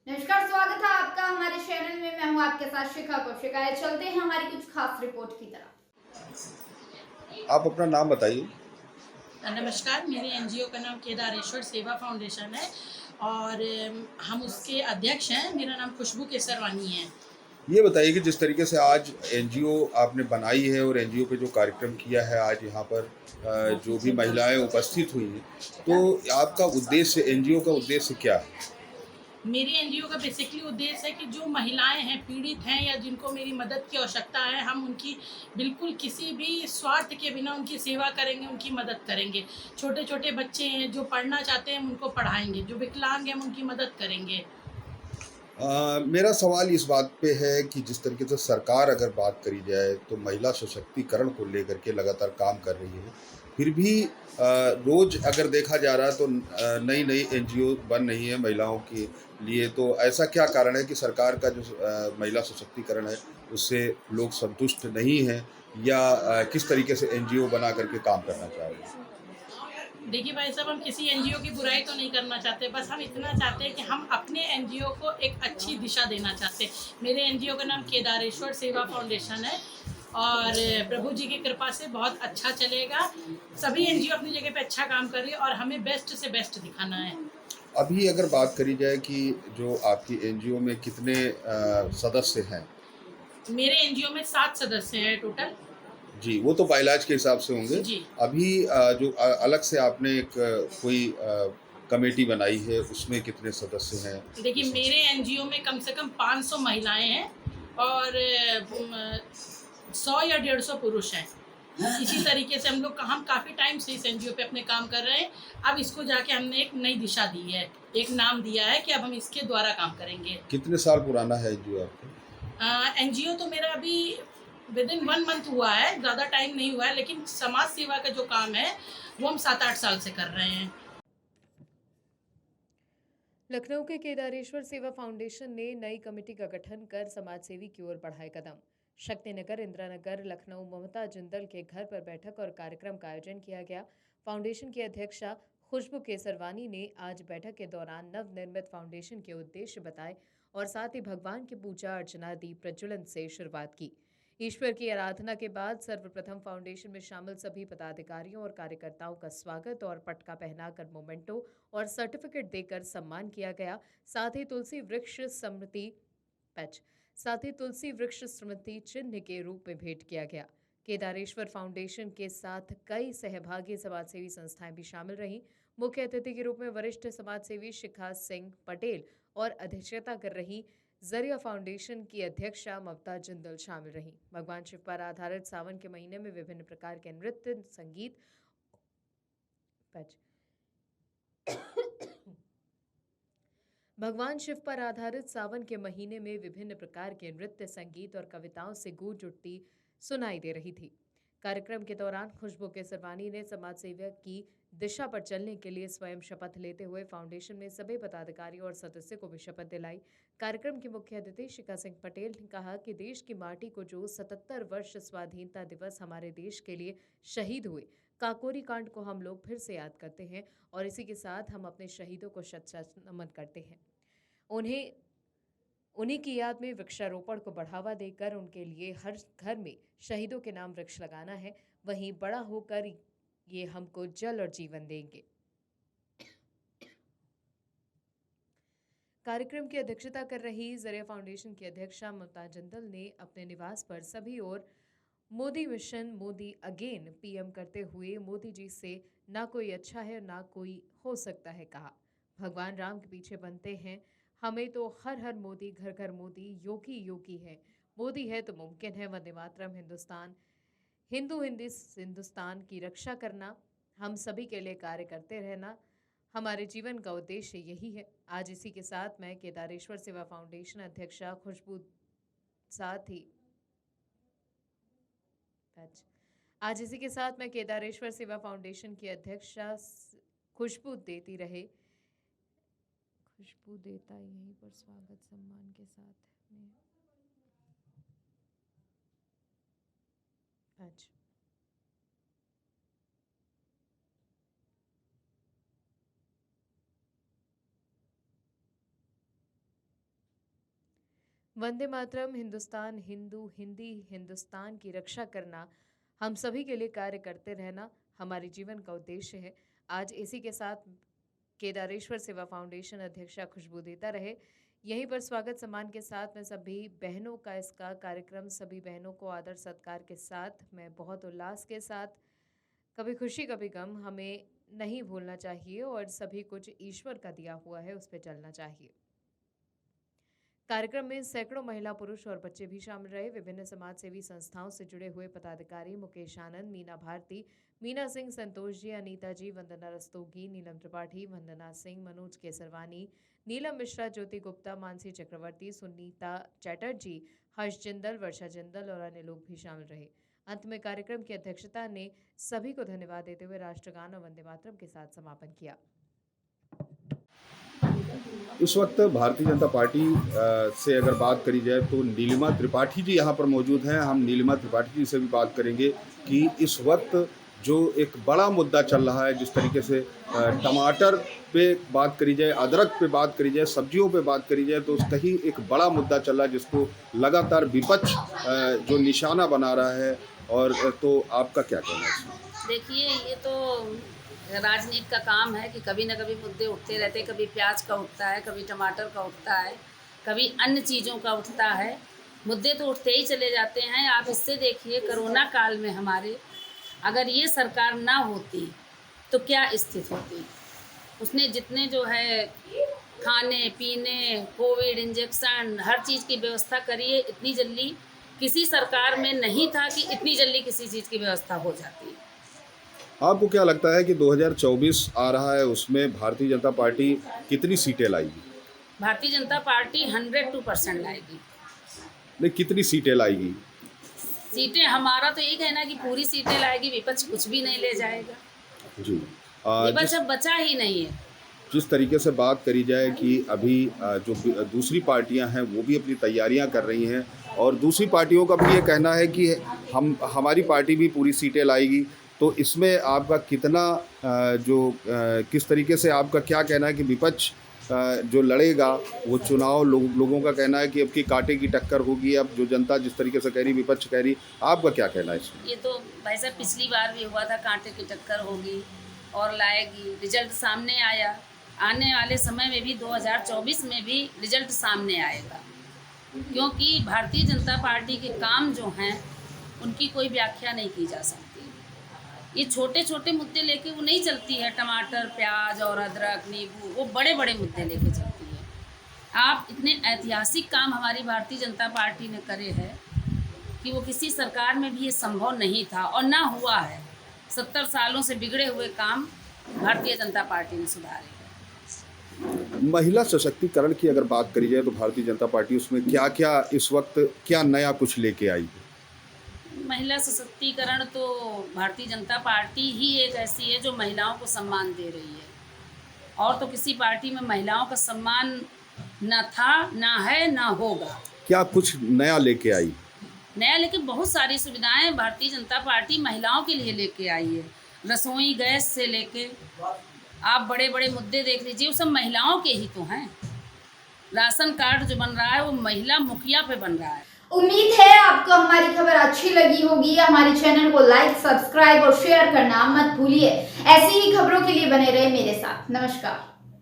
नमस्कार, स्वागत है आपका हमारे चैनल में। मैं हूं आपके साथ शिखा कौशिक। चलते हैं हमारी कुछ खास रिपोर्ट की तरफ। आप अपना नाम बताइए। नमस्कार, मेरे एनजीओ का नाम केदारेश्वर सेवा फाउंडेशन है और हम उसके अध्यक्ष हैं। मेरा नाम खुशबू केसरवानी है। ये बताइए कि जिस तरीके से आज एनजीओ आपने बनाई है और एनजीओ पे जो कार्यक्रम किया है आज यहाँ पर जो भी महिलाएं उपस्थित हुई हैं, तो आपका उद्देश्य, एनजीओ का उद्देश्य क्या है? मेरी एनजीओ का बेसिकली उद्देश्य है कि जो महिलाएं हैं, पीड़ित हैं या जिनको मेरी मदद की आवश्यकता है, हम उनकी बिल्कुल किसी भी स्वार्थ के बिना उनकी सेवा करेंगे, उनकी मदद करेंगे। छोटे छोटे बच्चे हैं जो पढ़ना चाहते हैं, हम उनको पढ़ाएंगे। जो विकलांग हैं, हम उनकी मदद करेंगे। मेरा सवाल इस बात पे है कि जिस तरीके से सरकार, अगर बात करी जाए तो महिला सशक्तिकरण को लेकर के लगातार काम कर रही है, फिर भी रोज अगर देखा जा रहा है तो नई नई एनजीओ बन रही है महिलाओं के लिए। तो ऐसा क्या कारण है कि सरकार का जो महिला सशक्तिकरण है उससे लोग संतुष्ट नहीं हैं, या किस तरीके से एनजीओ बना करके काम करना चाह रहे हैं? देखिए भाई साहब, हम किसी एनजीओ की बुराई तो नहीं करना चाहते, बस हम इतना चाहते हैं कि हम अपने एनजीओ को एक अच्छी दिशा देना चाहते हैं। मेरे एनजीओ का नाम केदारेश्वर सेवा फाउंडेशन है और प्रभु जी की कृपा से बहुत अच्छा चलेगा। सभी एनजीओ अपनी जगह पे अच्छा काम कर रही है और हमें बेस्ट से बेस्ट दिखाना है। अभी अगर बात करी जाए कि जो आपकी एनजीओ में कितने सदस्य हैं? मेरे एनजीओ में 7 सदस्य हैं टोटल। जी, वो तो बाइलाज के हिसाब से होंगे। जी। अभी जो अलग से आपने एक कोई कमेटी बनाई है, उसमें कितने सदस्य हैं? देखिए, मेरे एनजीओ में कम से कम 500 महिलाएं हैं और 100 या 150 पुरुष हैं। इसी तरीके से हम काफ़ी टाइम से इस एनजीओ पे अपने काम कर रहे हैं। अब इसको जाके हमने एक नई दिशा दी है, एक नाम दिया है कि अब हम इसके द्वारा काम करेंगे। कितने साल पुराना है एनजीओ आपका? एनजीओ तो मेरा अभी विद इन 1 मंथ हुआ है, ज़्यादा टाइम नहीं हुआ है, लेकिन समाज सेवा का जो काम है वो हम 7-8 साल से कर रहे हैं। लखनऊ के केदारेश्वर सेवा फाउंडेशन ने नई कमेटी का गठन कर समाजसेवी की ओर बढ़ाए कदम। शक्तिनगर, इंदिरा नगर, लखनऊ ममता जिंदल के घर पर बैठक और कार्यक्रम का आयोजन किया गया। फाउंडेशन की अध्यक्षा खुशबू केसरवानी ने आज बैठक के दौरान नवनिर्मित फाउंडेशन के उद्देश्य बताए और साथ ही भगवान की पूजा अर्चना दीप प्रज्वलन से शुरुआत की। ईश्वर की आराधना के बाद सर्वप्रथम फाउंडेशन में शामिल सभी पदाधिकारियों और कार्यकर्ताओं का स्वागत और पटका पहनाकर मोमेंटो और सर्टिफिकेट देकर सम्मान किया गया। साथ ही तुलसी वृक्ष स्मृति पैच साथ ही तुलसी वृक्ष स्मृति चिन्ह के रूप में भेंट किया गया। केदारेश्वर फाउंडेशन के साथ कई सहभागी समाजसेवी संस्थाएं भी शामिल रहीं। मुख्य अतिथि के रूप में वरिष्ठ समाजसेवी शिखा सिंह पटेल और अध्यक्षता कर रही जरिया फाउंडेशन की अध्यक्षा ममता जिंदल शामिल रहीं। भगवान शिव पर आधारित सावन के महीने में विभिन्न प्रकार के नृत्य, संगीत पैच भगवान शिव पर आधारित सावन के महीने में विभिन्न प्रकार के नृत्य, संगीत और कविताओं से गूंज उठती सुनाई दे रही थी। कार्यक्रम के दौरान खुशबू केसरवानी ने समाज सेवा की दिशा पर चलने के लिए स्वयं शपथ लेते हुए फाउंडेशन में सभी पदाधिकारियों और सदस्यों को भी शपथ दिलाई। कार्यक्रम के मुख्य अतिथि शिखा सिंह पटेल ने कहा कि देश की माटी को जो 77 वर्ष स्वाधीनता दिवस हमारे देश के लिए शहीद हुए काकोरी कांड को हम लोग फिर से याद करते हैं और इसी के साथ हम अपने शहीदों को शत शत नमन करते हैं। उन्हें उन्हीं की याद में वृक्षारोपण को बढ़ावा देकर उनके लिए हर घर में शहीदों के नाम वृक्ष लगाना है। वहीं बड़ा होकर ये हमको जल और जीवन देंगे। कार्यक्रम की अध्यक्षता कर रही जरिया फाउंडेशन की अध्यक्षा ममता जिंदल ने अपने निवास पर सभी और Modi mission Modi again PM करते हुए मोदी जी से ना कोई अच्छा है ना कोई हो सकता है कहा। भगवान राम के पीछे बनते हैं हमें तो हर हर मोदी, घर घर मोदी, योगी योगी है, मोदी है तो मुमकिन है। वंदे मातरम, हिंदुस्तान हिंदुस्तान की रक्षा करना, हम सभी के लिए कार्य करते रहना हमारे जीवन का उद्देश्य यही है। आज इसी के साथ मैं केदारेश्वर सेवा फाउंडेशन अध्यक्षा खुशबू साथ ही आज इसी के साथ मैं केदारेश्वर सेवा फाउंडेशन की अध्यक्षा खुशबू देता यहीं पर स्वागत सम्मान के साथ में अच्छा वंदे मातरम, हिंदुस्तान हिंदू, हिंदी हिंदुस्तान की रक्षा करना, हम सभी के लिए कार्य करते रहना हमारे जीवन का उद्देश्य है। आज इसी के साथ केदारेश्वर सेवा फाउंडेशन अध्यक्षा खुशबू देता रहे। यहीं पर स्वागत सम्मान के साथ में सभी बहनों का इसका कार्यक्रम, सभी बहनों को आदर सत्कार के साथ में बहुत उल्लास के साथ, कभी खुशी कभी गम, हमें नहीं भूलना चाहिए और सभी कुछ ईश्वर का दिया हुआ है, उस पर चलना चाहिए। कार्यक्रम में सैकड़ों महिला, पुरुष और बच्चे भी शामिल रहे। विभिन्न समाजसेवी संस्थाओं से जुड़े हुए पदाधिकारी मुकेश आनंद, मीना भारती, मीना सिंह, संतोष जी, अनीता जी, वंदना रस्तोगी, नीलम त्रिपाठी, वंदना सिंह, मनोज केसरवानी, नीलम मिश्रा, ज्योति गुप्ता, मानसी चक्रवर्ती, सुनीता चैटर्जी, हर्ष जिंदल, वर्षा जिंदल और अन्य लोग भी शामिल रहे। अंत में कार्यक्रम की अध्यक्षता ने सभी को धन्यवाद देते हुए राष्ट्रगान और वंदे मातरम के साथ समापन किया। इस वक्त भारतीय जनता पार्टी से अगर बात करी जाए तो नीलिमा त्रिपाठी जी यहाँ पर मौजूद हैं। हम नीलिमा त्रिपाठी जी से भी बात करेंगे कि इस वक्त जो एक बड़ा मुद्दा चल रहा है, जिस तरीके से टमाटर पे बात करी जाए, अदरक पे बात करी जाए, सब्जियों पे बात करी जाए, तो कहीं एक बड़ा मुद्दा चल रहा है जिसको लगातार विपक्ष जो निशाना बना रहा है। और तो आपका क्या कहना है इसमें? देखिए, ये तो राजनीति का काम है कि कभी ना कभी मुद्दे उठते रहते हैं। कभी प्याज का उठता है, कभी टमाटर का उठता है, कभी अन्य चीज़ों का उठता है। मुद्दे तो उठते ही चले जाते हैं। आप इससे देखिए, कोरोना काल में हमारे अगर ये सरकार ना होती तो क्या स्थिति होती। उसने जितने जो है खाने पीने, कोविड इंजेक्शन, हर चीज़ की व्यवस्था करी है। इतनी जल्दी किसी सरकार में नहीं था कि इतनी जल्दी किसी चीज़ की व्यवस्था हो जाती। आपको क्या लगता है कि 2024 आ रहा है, उसमें भारतीय जनता पार्टी कितनी सीटें लाएगी? भारतीय जनता पार्टी 102% लाएगी। नहीं, कितनी सीटें लाएगी? सीटें, हमारा तो यही कहना है कि पूरी सीटें लाएगी। विपक्ष कुछ भी नहीं ले जाएगा जी। विपक्ष अब बचा ही नहीं है। जिस तरीके से बात करी जाए कि अभी जो दूसरी पार्टियां हैं वो भी अपनी तैयारियां कर रही हैं, और दूसरी पार्टियों का भी ये कहना है कि हमारी पार्टी भी पूरी सीटें लाएगी, तो इसमें आपका कितना किस तरीके से आपका क्या कहना है कि विपक्ष जो लड़ेगा वो चुनाव, लोगों का कहना है कि अब की कांटे की टक्कर होगी। अब जो जनता जिस तरीके से कह रही, विपक्ष कह रही, आपका क्या कहना है इसमें? ये तो भाई साहब पिछली बार भी हुआ था, कांटे की टक्कर होगी और लाएगी। रिजल्ट सामने आया। आने वाले समय में भी 2024 में भी रिजल्ट सामने आएगा, क्योंकि भारतीय जनता पार्टी के काम जो हैं उनकी कोई व्याख्या नहीं की जा सकती। ये छोटे छोटे मुद्दे लेके वो नहीं चलती है। टमाटर, प्याज और अदरक, नींबू, वो बड़े बड़े मुद्दे लेके चलती है। आप इतने ऐतिहासिक काम हमारी भारतीय जनता पार्टी ने करे हैं कि वो किसी सरकार में भी ये संभव नहीं था और ना हुआ है। 70 सालों से बिगड़े हुए काम भारतीय जनता पार्टी ने सुधारे। महिला सशक्तिकरण की अगर बात करी जाए तो भारतीय जनता पार्टी उसमें क्या क्या इस वक्त क्या नया कुछ लेके आई है? महिला सशक्तिकरण तो भारतीय जनता पार्टी ही एक ऐसी है जो महिलाओं को सम्मान दे रही है, और तो किसी पार्टी में महिलाओं का सम्मान न था, ना है, ना होगा। क्या कुछ नया लेके आई? नया लेकिन बहुत सारी सुविधाएं भारतीय जनता पार्टी महिलाओं के लिए लेके आई है। रसोई गैस से लेके आप बड़े बड़े मुद्दे देख लीजिए, वो सब महिलाओं के ही तो हैं। राशन कार्ड जो बन रहा है वो महिला मुखिया पे बन रहा है। उम्मीद है आपको हमारी खबर अच्छी लगी होगी। हमारे चैनल को लाइक, सब्सक्राइब और शेयर करना मत भूलिए। ऐसी ही खबरों के लिए बने रहे मेरे साथ। नमस्कार।